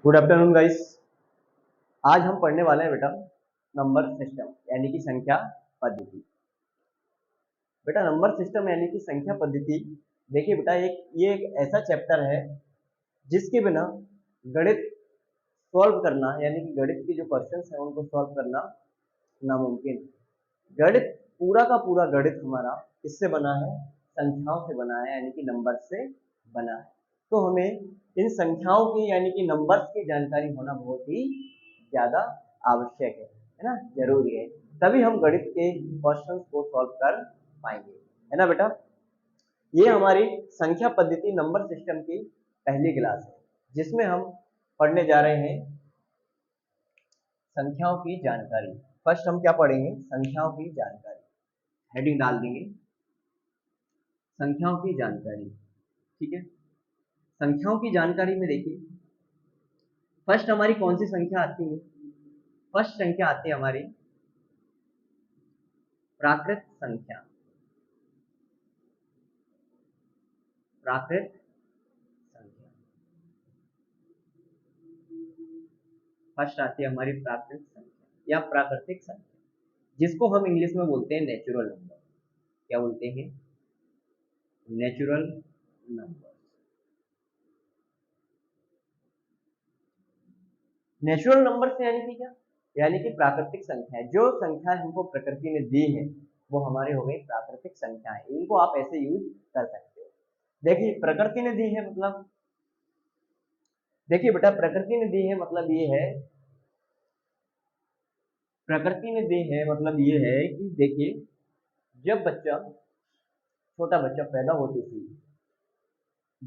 Good afternoon guys. आज हम पढ़ने वाले हैं बेटा नंबर सिस्टम यानी कि संख्या पद्धति। बेटा नंबर सिस्टम यानी कि संख्या पद्धति, देखिए बेटा ये एक ऐसा चैप्टर है जिसके बिना गणित सॉल्व करना यानी कि गणित के जो क्वेश्चंस हैं उनको सॉल्व करना नामुमकिन। गणित पूरा का पूरा गणित हमारा किससे बना है? संख्याओं से बना है यानी कि नंबर से बना है। तो हमें इन संख्याओं की यानी कि नंबर्स की जानकारी होना बहुत ही ज्यादा आवश्यक है ना, जरूरी है, तभी हम गणित के क्वेश्चंस को सॉल्व कर पाएंगे, है ना बेटा। ये हमारी संख्या पद्धति नंबर सिस्टम की पहली क्लास है जिसमें हम पढ़ने जा रहे हैं संख्याओं की जानकारी। फर्स्ट हम क्या पढ़ेंगे? संख्याओं की जानकारी। हेडिंग डाल देंगे संख्याओं की जानकारी, ठीक है। संख्याओं की जानकारी में देखिए फर्स्ट हमारी कौन सी संख्या आती है? फर्स्ट संख्या आती है हमारी प्राकृत संख्या। प्राकृत संख्या फर्स्ट आती है हमारी प्राकृत संख्या या प्राकृतिक संख्या, जिसको हम इंग्लिश में बोलते हैं नेचुरल नंबर। क्या बोलते हैं? Natural number. नेचुरल नंबर से यानी कि क्या? यानी कि प्राकृतिक संख्या है। जो संख्या हमको प्रकृति ने दी है वो हमारे हो गई प्राकृतिक संख्याएं। इनको आप ऐसे यूज कर सकते हो। देखिए प्रकृति ने दी है मतलब, देखिए बेटा प्रकृति ने दी है मतलब ये है, प्रकृति ने दी है मतलब ये है कि देखिए जब बच्चा छोटा बच्चा पैदा होती थी,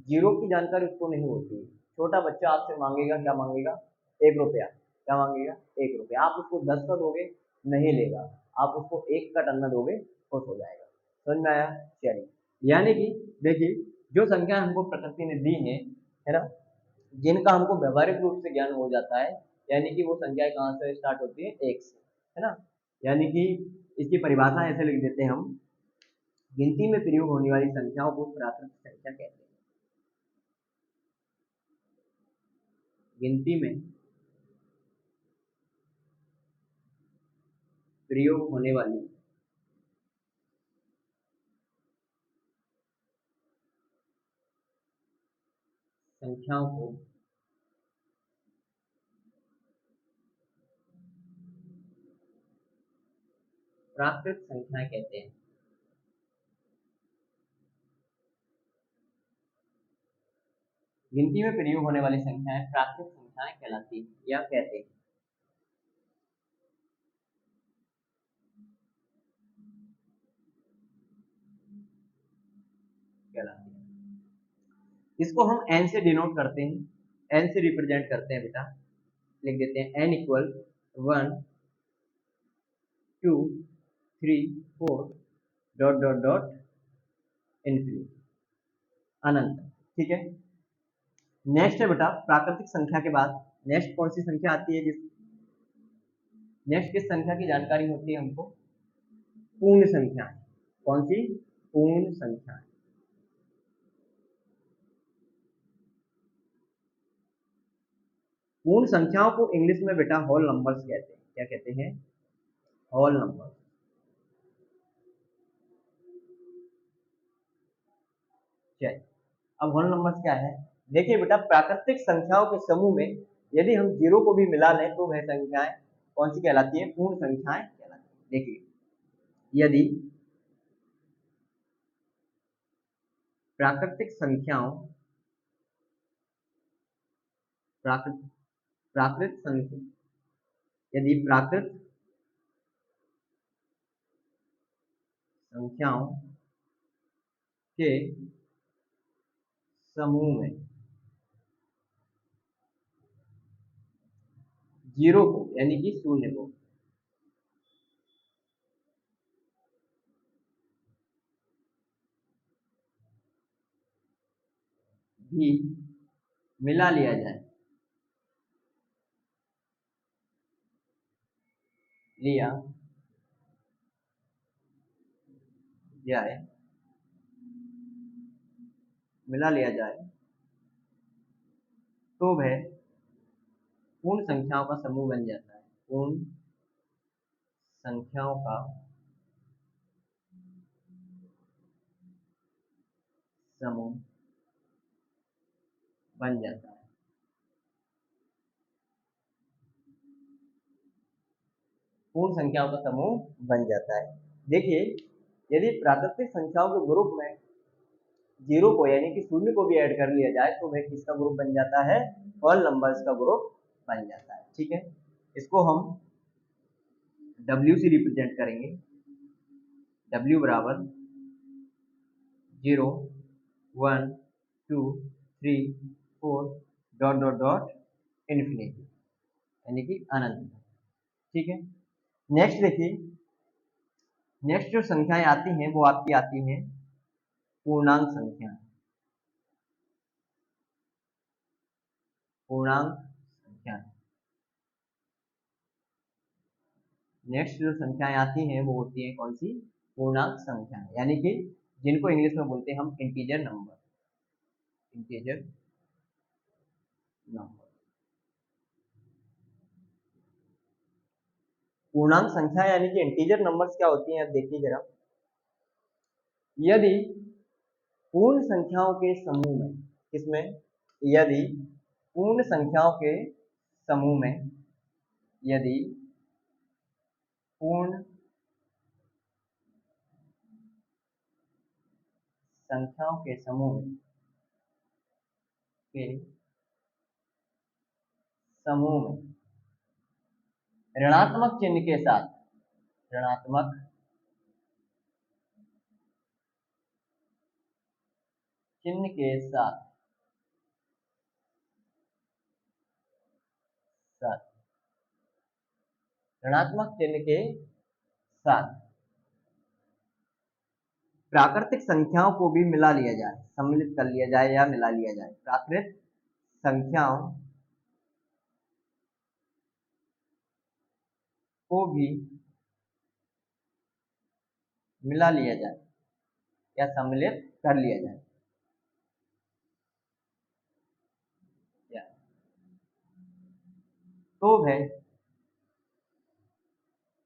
जीरो की जानकारी उसको नहीं होती। छोटा बच्चा आपसे मांगेगा, क्या मांगेगा? 1 रुपया। क्या मांगेगा? 1 रुपया। आप उसको 10 का दोगे, नहीं लेगा। आप उसको 1 का टन्ना दोगे, खुश हो जाएगा। समझ में आया? चलिए, यानी कि देखिए जो संख्या हमको प्रकृति ने दी है ना, जिनका हमको व्यवहारिक रूप से ज्ञान हो जाता है, यानी कि वो संख्याएं कहाँ से स्टार्ट होती है? 1 से, है ना। यानी कि इसकी परिभाषा ऐसे लिख देते हैं हम, गिनती में प्रयोग होने वाली संख्याओं को प्राकृतिक संख्या कहते हैं। गिनती में प्रयोग होने वाली संख्याओं को प्राकृत संख्या कहते हैं। गिनती में प्रयोग होने वाली संख्याएं प्राकृत संख्याएं कहलाती हैं या कहते हैं। कहलाती है। इसको हम n से डिनोट करते हैं, n से रिप्रेजेंट करते हैं बेटा। लिख देते हैं n equal 1 2 3 4 dot dot dot infinity, अनंत, ठीक है। नेक्स्ट है बेटा प्राकृतिक संख्या के बाद नेक्स्ट कौन सी संख्या आती है? नेक्स्ट किस संख्या की जानकारी होती है हमको? पूर्ण संख्या। कौन सी? पूर्ण संख्या। पूर्ण संख्याओं को इंग्लिश में बेटा होल नंबर्स कहते हैं। क्या कहते हैं? Whole number. चलिए, अब होल नंबर्स क्या है? देखिए बेटा प्राकृतिक संख्याओं के समूह में यदि हम जीरो को भी मिला लें तो वह संख्याएं कौन सी कहलाती है? पूर्ण संख्याएं कहलाती है। देखिए यदि प्राकृतिक संख्याओं प्राकृत प्राकृत संख्या यदि प्राकृत संख्याओं के समूह में जीरो को यानी कि शून्य को भी मिला लिया जाए, लिया जाए मिला लिया जाए तो वह पूर्ण संख्याओं का समूह बन जाता है। पूर्ण संख्याओं का समूह बन जाता है। पूर्ण संख्याओं का समूह बन जाता है। देखिए, यदि प्राकृतिक संख्याओं के ग्रुप में जीरो को यानी कि शून्य को भी ऐड कर लिया जाए तो वह किसका ग्रुप बन जाता है? होल नंबर्स का ग्रुप बन जाता है। ठीक है, इसको हम W से रिप्रेजेंट करेंगे। W बराबर 0 1 2 3 4 डॉट डॉट डॉट इन्फिनिटी यानी कि अनंत। ठीक है, नेक्स्ट देखिए, नेक्स्ट जो संख्याएं आती हैं वो आपकी आती हैं पूर्णांक संख्या। पूर्णांक संख्या नेक्स्ट जो संख्याएं आती हैं वो होती है कौन सी? पूर्णांक संख्या, यानी कि जिनको इंग्लिश में बोलते हैं हम इंटीजर नंबर। इंटीजर नंबर पूर्णांक संख्या यानी कि इंटीजर नंबर्स क्या होती हैं? अब देखिए जरा, यदि पूर्ण संख्याओं के समूह में, किसमें? यदि पूर्ण संख्याओं के समूह में, यदि पूर्ण संख्याओं के समूह में ऋणात्मक चिन्ह के साथ, ऋणात्मक चिन्ह के साथ ऋणात्मक चिन्ह के साथ प्राकृतिक संख्याओं को भी मिला लिया जाए, सम्मिलित कर लिया जाए या मिला लिया जाए। प्राकृतिक संख्याओं को भी मिला लिया जाए या सम्मिलित कर लिया जाए, तो वह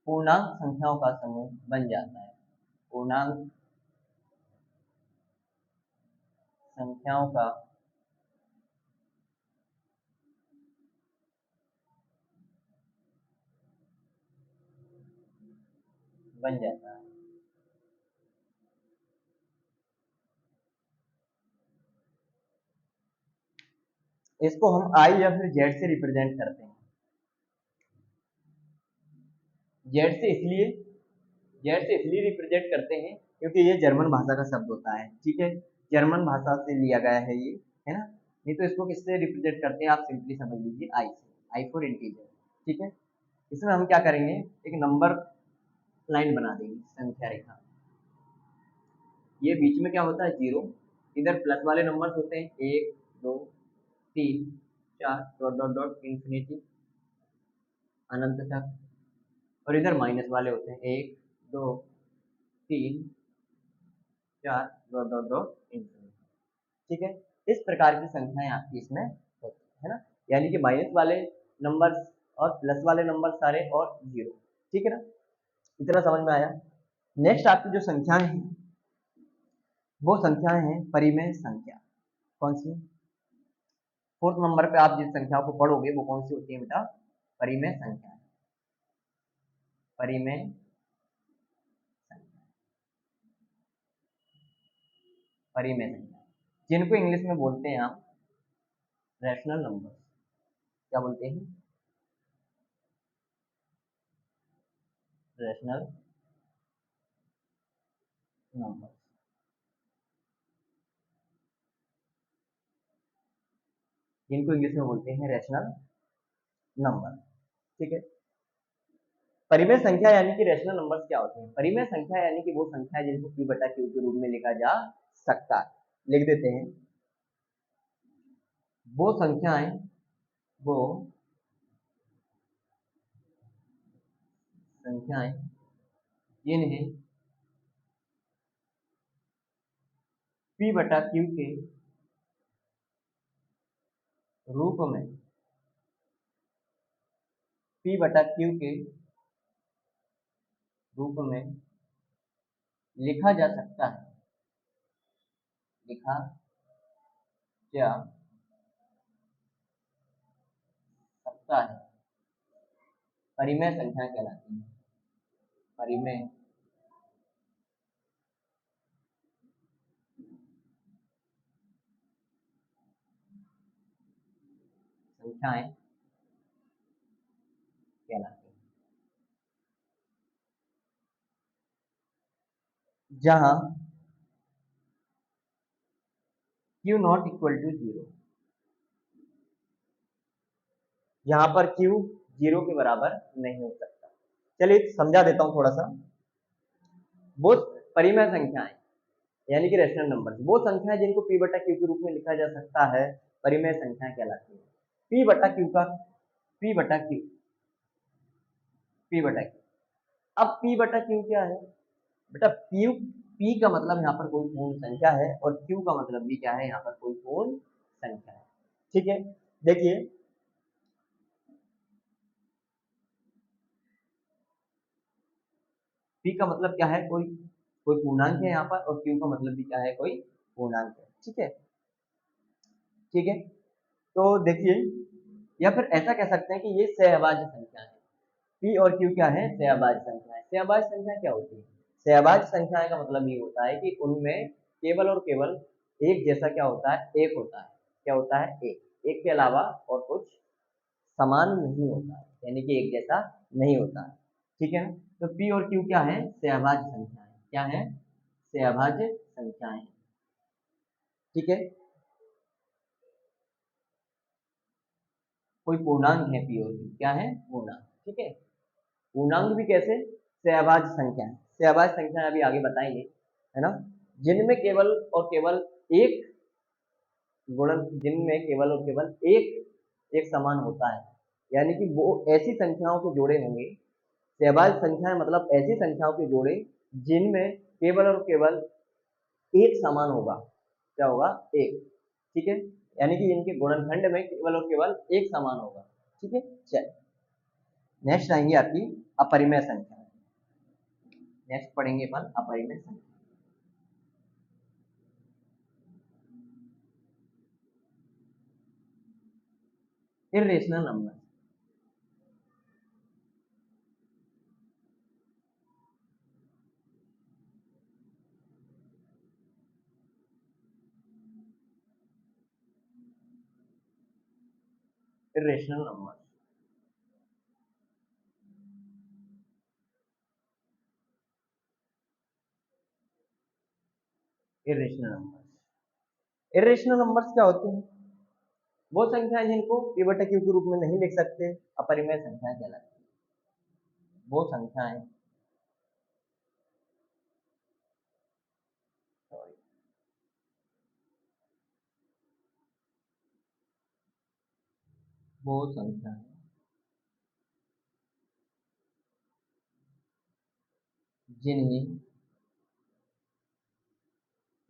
पूर्णांक संख्याओं का समूह बन जाता है। पूर्णांक संख्याओं का बन जाता है। इसको हम आई या फिर जेड से रिप्रेजेंट करते हैं। जेड से इसलिए रिप्रेजेंट करते हैं क्योंकि ये जर्मन भाषा का शब्द होता है। ठीक है, जर्मन भाषा से लिया गया है ये, है ना। नहीं तो इसको किससे रिप्रेजेंट करते हैं आप सिंपली समझ लीजिए, आई से, आई फॉर इंटीजर। ठीक है, इसमें हम क्या करेंगे, एक नंबर लाइन बना देंगे, संख्या रेखा। ये बीच में क्या होता है? जीरो। इधर प्लस वाले नंबर्स होते हैं 1 2 3 4 डॉट डॉट डॉट इन्फिनिटी अनंत तक, और इधर माइनस वाले होते हैं 1 2 3 4 डॉट डॉट डॉट इन्फिनिटी। ठीक है, इस प्रकार की संख्याएं आपकी इसमें होती है ना, यानी कि माइनस वाले नंबर्स और प्लस वाले नंबर सारे और जीरो। ठीक है ना, इतना समझ में आया। नेक्स्ट आपकी जो संख्याएं हैं वो संख्याएं हैं परिमेय संख्या। कौन सी? फोर्थ नंबर पे आप जिस संख्याओं को पढ़ोगे वो कौन सी होती है बेटा? परिमेय संख्या। परिमेय संख्या, परिमेय संख्या, जिनको इंग्लिश में बोलते हैं आप रैशनल नंबर। क्या बोलते हैं? रैशनल नंबर, जिनको इंग्लिश में बोलते हैं रैशनल नंबर। ठीक है, परिमेय संख्या यानी कि रैशनल नंबर्स क्या होते हैं? परिमेय संख्या यानी कि वो संख्या है जिनको p बटा q के रूप में लिखा जा सकता है। लिख देते हैं, वो संख्याएं, वो संख्याएं जिन्हें p बटा q के रूप में P बटा Q के रूप में लिखा जा सकता है, लिखा जा सकता है, परिमेय संख्या कहलाती है। परिमेय संख्याएं कहलाती है, जहां Q नॉट इक्वल टू 0, यहाँ पर Q 0 के बराबर नहीं हो सकता। चलिए समझा देता हूं थोड़ा सा। वो परिमेय संख्याएं यानी कि रेशनल नंबर, वो संख्याएं जिनको P बटा Q के रूप में लिखा जा सकता है, परिमेय संख्याएं कहलाती है। P बटा Q का P बटा Q P बटा Q, अब P बटा Q क्या है बेटा? P का मतलब यहाँ पर कोई पूर्ण संख्या है और Q का मतलब भी क्या है, यहाँ पर कोई पूर्ण संख्या है। ठीक है, देखिए P का मतलब क्या है, कोई पूर्णांक है यहाँ पर, और Q का मतलब भी क्या है, कोई पूर्णांक है। ठीक है, ठीक है, तो देखिए, या फिर ऐसा कह सकते हैं कि ये सहभाज्य संख्या है। P और Q क्या है? सहभाज्य संख्या है। सहभाज्य संख्या क्या होती है? सहभाज्य संख्या का मतलब ये होता है कि उनमें केवल और केवल एक जैसा क्या होता है, एक होता है। क्या होता है? एक के अलावा और कुछ समान नहीं होता है, यानी कि एक जैसा नहीं होता है। ठीक है ना? तो P और Q क्या है? सहभाज्य संख्याएं। क्या है? सहभाज्य संख्याएं। ठीक है, कोई पूर्णांक है P और Q, क्या है? पूर्णांक। ठीक है, पूर्णांक भी कैसे? सहभाज्य संख्या। सहभाज्य संख्या अभी आगे बताएंगे, है ना, जिनमें केवल और केवल एक गुणन, जिनमें केवल और केवल एक समान होता है, यानी कि वो ऐसी संख्याओं के जोड़े होंगे। सहभाज्य संख्याएं मतलब ऐसी संख्याओं के जोड़े जिनमें केवल और केवल एक समान होगा। क्या होगा? एक। ठीक है, यानी कि इनके गुणनखंड में केवल और केवल एक समान होगा। ठीक है, चल नेक्स्ट आएंगे आपकी अपरिमेय संख्या। नेक्स्ट पढ़ेंगे अपन अपरिमेय संख्या। Irrational number. Irrational number, irrational number. Irrational numbers क्या होते हैं? वो संख्याएं जिनको P बटा Q के रूप में नहीं लिख सकते, अपरिमेय संख्याएं कहलाती है। वो संख्याएं, सॉरी, वो संख्याएं जिन्हें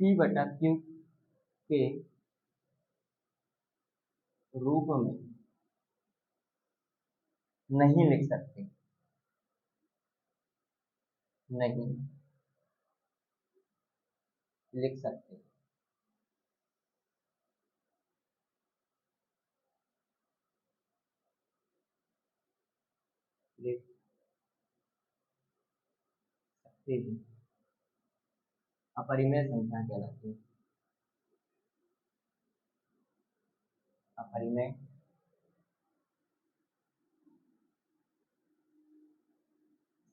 P बटा Q के रूप में नहीं लिख सकते, नहीं लिख सकते। लिख सकते भी अपरिमेय संख्या कहलाती है। अपरिमेय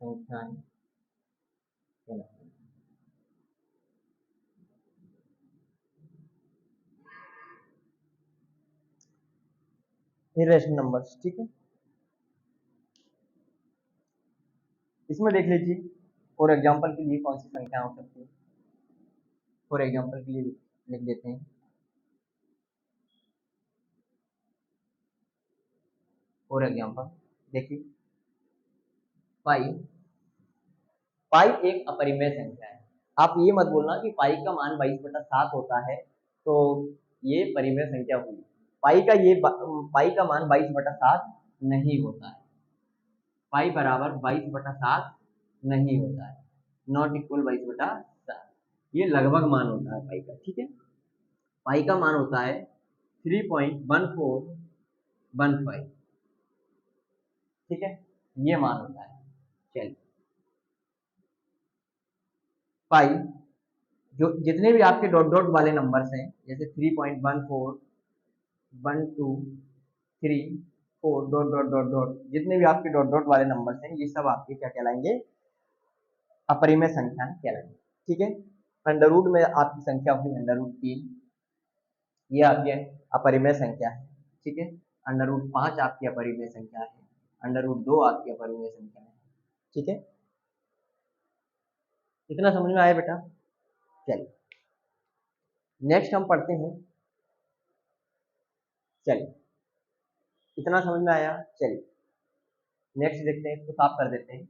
संख्याएं कहलाती है। Irrational numbers. ठीक है, इसमें देख लीजिए, फॉर एग्जाम्पल के लिए कौन सी संख्या हो सकती है। फॉर एग्जाम्पल के लिए लिख देते हैं, फॉर एग्जाम्पल देखिए, पाई। पाई एक अपरिमेय संख्या है। आप ये मत बोलना कि पाई का मान 22/7 होता है तो ये परिमेय संख्या हुई। पाई का मान 22/7 नहीं होता है। पाई बराबर 22/7 नहीं होता है, नॉट इक्वल 22/7। ये लगभग मान होता है पाई का, ठीक है। पाई का मान होता है 3.1415, ठीक है, ये मान होता है। चलिए, पाई जो जितने भी आपके डॉट डॉट वाले नंबर्स हैं, जैसे 3.14 1 2 3 4 डॉट डॉट डॉट डॉट, जितने भी आपके डॉट डॉट वाले नंबर्स हैं, ये सब आपके क्या कहलाएंगे, अपरिमेय संख्याएं कहलाएंगे, ठीक है। अंडर रूट में आपकी संख्या होगी √3, ये आपकी अपरिमेय संख्या है, ठीक है। √5 आपकी अपरिमेय संख्या है, √2 आपकी अपरिमेय संख्या है, ठीक है। इतना समझ में आया बेटा? चलिए, नेक्स्ट हम पढ़ते हैं। चलिए, इतना समझ में आया? चलिए नेक्स्ट देखते हैं, इसको साफ कर देते हैं।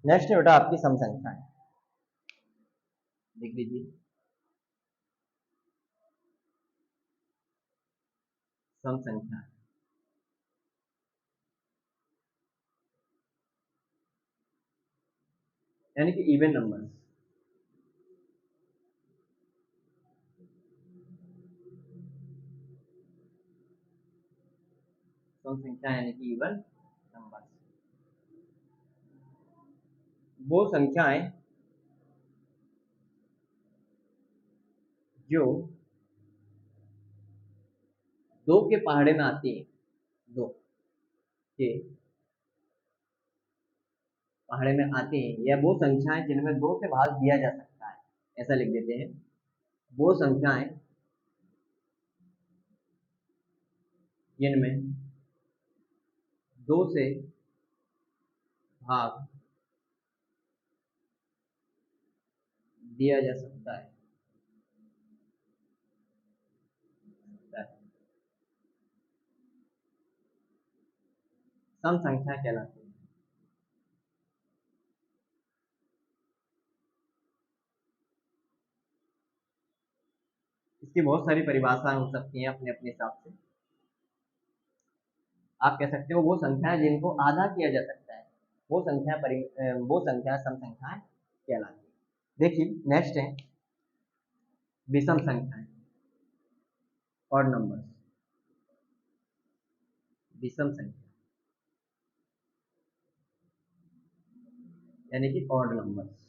नेक्स्ट है बेटा आपकी सम संख्याएं, लिख लीजिए सम संख्याएं, यानी कि इवन नंबर्स। सम संख्या यानी कि इवन नंबर्स, वो संख्याएं जो दो के पहाड़े में आती हैं, दो के पहाड़े में आती हैं, या वो संख्याएं जिनमें दो से भाग दिया जा सकता है, ऐसा लिख देते हैं। वो संख्याएं जिनमें दो से भाग दिया जा सकता है, सम संख्या कहलाती है। इसकी बहुत सारी परिभाषाएं हो सकती हैं अपने अपने हिसाब से। आप कह सकते हो वो संख्याएं जिनको आधा किया जा सकता है, वो संख्या सम संख्याएं कहलाती है। देखिए नेक्स्ट है विषम संख्याएं और नंबर्स। विषम संख्या यानी कि ऑड नंबर्स।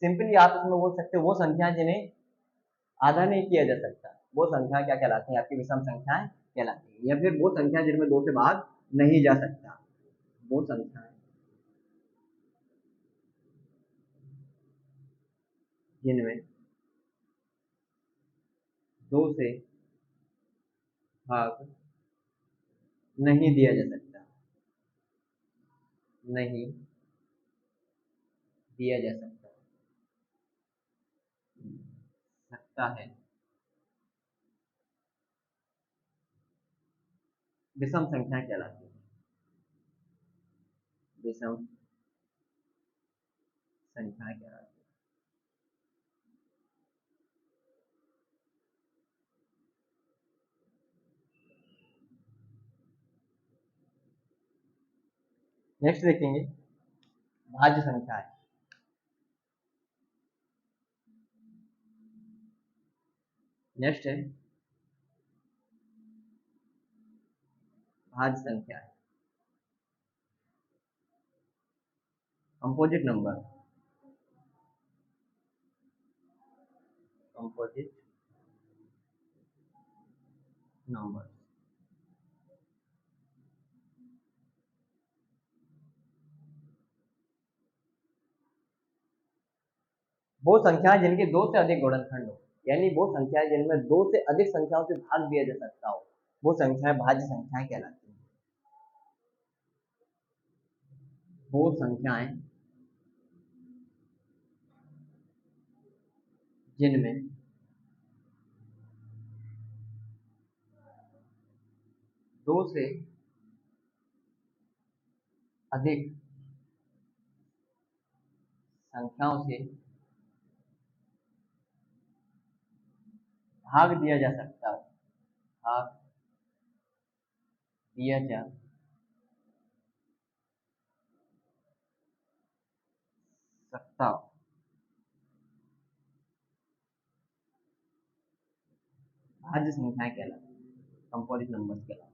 सिंपली आप इसमें बोल सकते हो वो संख्या जिन्हें आधा नहीं किया जा सकता, वो संख्या क्या कहलाती है, आपकी विषम संख्याएं कहलाती है। या फिर वो संख्या जिनमें दो से भाग नहीं जा सकता, वो संख्याएं जिनमें दो से भाग नहीं दिया जा सकता, नहीं दिया जा सकता है, विषम संख्या कहलाती है। विषम संख्या कहलाती है। नेक्स्ट देखेंगे भाज्य संख्या है। नेक्स्ट है भाज्य संख्या है, कंपोजिट नंबर, कंपोजिट नंबर। वो संख्याएं जिनके दो से अधिक गुणनखंड हो, यानी वो संख्याएं जिनमें दो से अधिक संख्याओं से भाग दिया जा सकता हो, वो संख्याएं भाज्य संख्याएं कहलाती हैं। वो संख्याएं जिनमें दो से अधिक संख्याओं से भाग दिया जा सकता हो, भाग दिया जा सकता हो, भाज्य संख्याएं कहलाती हैं, कंपोजिट नंबर्स कहलाती हैं,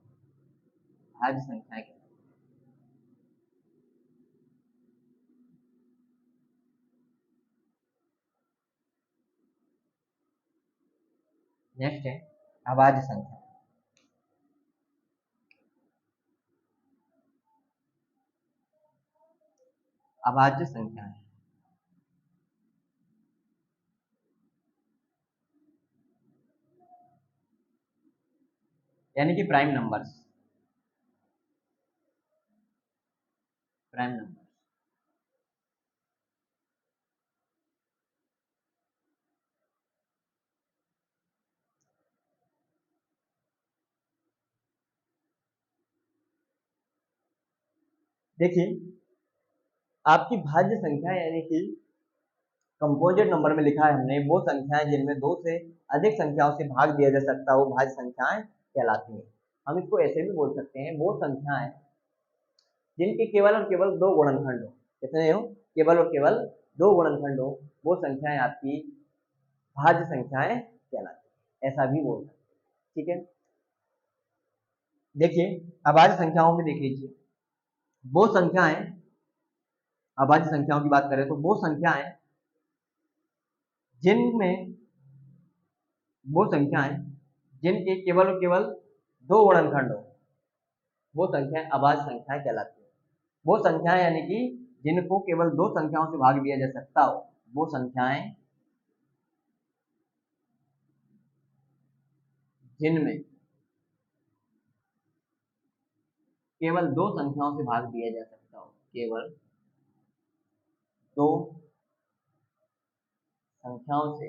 भाज्य संख्याएं कहलाती हैं। नेक्स्ट है अभाज्य संख्या। अभाज्य संख्या है यानी कि प्राइम नंबर्स, प्राइम नंबर। देखिए, आपकी भाज्य संख्या यानी कि कंपोजिट नंबर में लिखा है हमने, वो संख्याएं जिनमें दो से अधिक संख्याओं से भाग दिया जा सकता हो, भाज्य संख्याएं कहलाती हैं। हम इसको ऐसे भी बोल सकते हैं, वो संख्याएं जिनके केवल और केवल दो गुणनखंड हो। कितने हो? केवल और केवल दो गुणनखंड हो, वो संख्याएं आपकी भाज्य संख्याएं कहलाती हैं, ऐसा भी बोल सकते हैं। ठीक है, देखिए अभाज्य संख्याओं में देख लीजिए, वो संख्याएं, अभाज्य संख्याओं की बात करें तो वो संख्याएं जिनमें, वो संख्याएं जिनके केवल और केवल दो गुणनखंड हो, वो संख्याएं अभाज्य संख्याएं कहलाती हैं। वो संख्याएं यानी कि जिनको केवल दो संख्याओं से भाग दिया जा सकता हो, वो संख्याएं जिनमें केवल दो संख्याओं से भाग दिया जा सकता हो, केवल दो संख्याओं से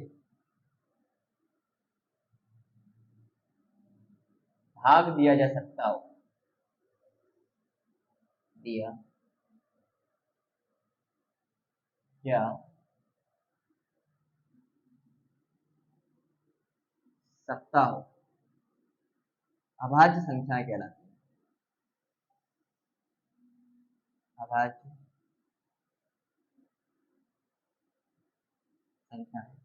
भाग दिया जा सकता हो, दिया जा सकता हो, अभाज्य संख्याएं कहलाती हैं। अभाज्य संख्याएं कहलाती हैं।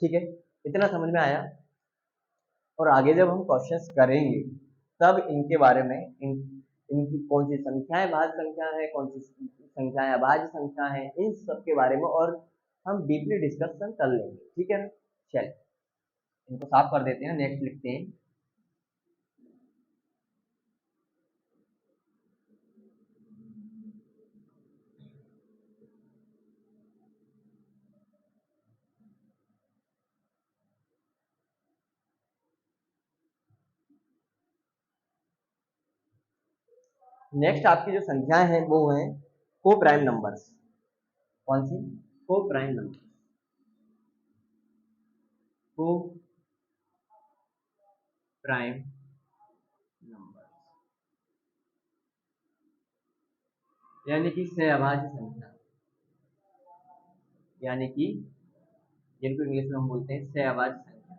ठीक है, इतना समझ में आया। और आगे जब हम क्वेश्चंस करेंगे तब इनके बारे में, इनकी कौन सी संख्याएं भाज्य संख्या है, कौन सी संख्याएं अभाज्य संख्या है, इन सब के बारे में और हम डीपली डिस्कशन कर लेंगे। ठीक है ना, चलिए इनको साफ कर देते हैं, नेक्स्ट लिखते हैं। नेक्स्ट आपकी जो संख्याएं हैं वो हैं को प्राइम नंबर्स। कौन सी? को प्राइम नंबर, को प्राइम नंबर यानी कि सहअभाज्य संख्या, यानी कि जिनको इंग्लिश में हम बोलते हैं सहअभाज्य संख्या,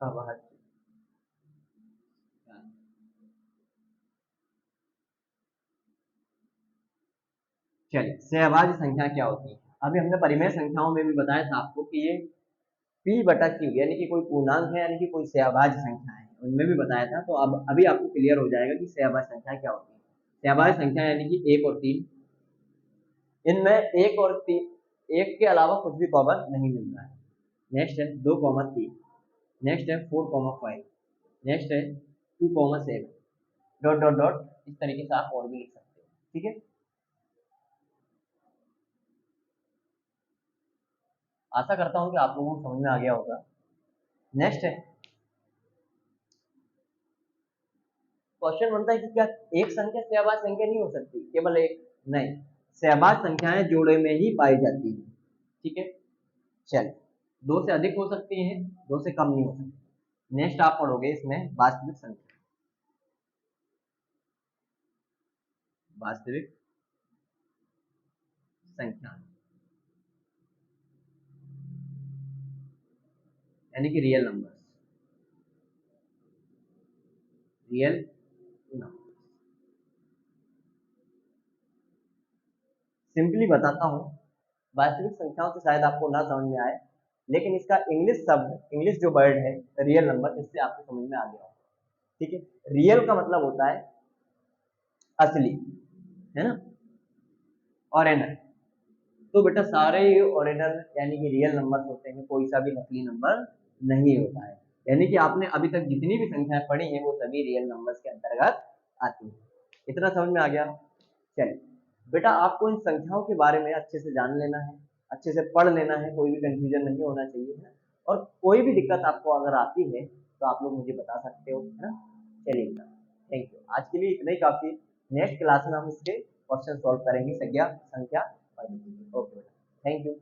सहअभाज्य। चलिए सहअभाज्य संख्या क्या होती है? अभी हमने परिमेय संख्याओं में भी बताया था आपको कि ये p बटा q यानी कि कोई पूर्णांक है, यानी कि कोई सहअभाज्य संख्या है, उनमें भी बताया था। तो अब अभी आपको क्लियर हो जाएगा कि सहअभाज्य संख्या क्या होती है। सहअभाज्य संख्या यानी कि 1 और 3, इनमें 1 और 3, 1 के अलावा कुछ भी कॉमन नहीं मिल रहा है। नेक्स्ट है 2, 3, नेक्स्ट है 4,5, नेक्स्ट है 2,7, डॉट डॉट डॉट, इस तरीके से आप और भी लिख सकते हो। ठीक है, आशा करता हूँ कि आप लोगों को समझ में आ गया होगा। नेक्स्ट है क्वेश्चन बनता है कि क्या एक संख्या सहभाज्य संख्या नहीं हो सकती, केवल एक? नहीं, सहभाज्य संख्याएं जोड़े में ही पाई जाती है। ठीक है, चल, दो से अधिक हो सकती हैं, दो से कम नहीं हो सकती। नेक्स्ट आप पढ़ोगे इसमें वास्तविक संख्या, वास्तविक संख्या यानी कि real number, real number. Simply बताता हूँ, वास्तविक संख्याओं से शायद आपको ना समझ में आए, लेकिन इसका इंग्लिश शब्द, इंग्लिश जो वर्ड है रियल नंबर, इससे आपको समझ में आ गया होगा। ठीक है, रियल का मतलब होता है असली, है ना, ओरिजिनल। तो बेटा सारे ओरिजिनल यानी कि रियल नंबर होते हैं, कोई सा भी नकली नंबर नहीं होता है। यानी कि आपने अभी तक जितनी भी संख्याएं पढ़ी हैं वो सभी रियल नंबर्स के अंतर्गत आती हैं। इतना समझ में आ गया? चलिए बेटा, आपको इन संख्याओं के बारे में अच्छे से जान लेना है, अच्छे से पढ़ लेना है, कोई भी कंफ्यूजन नहीं होना चाहिए है। और कोई भी दिक्कत आपको अगर आती है तो आप लोग मुझे बता सकते हो, है ना। चलिए बेटा, थैंक यू, आज के लिए इतना ही काफी। नेक्स्ट क्लास में हम इसके क्वेश्चन सॉल्व करेंगे संख्या संख्या। ओके बेटा, थैंक यू।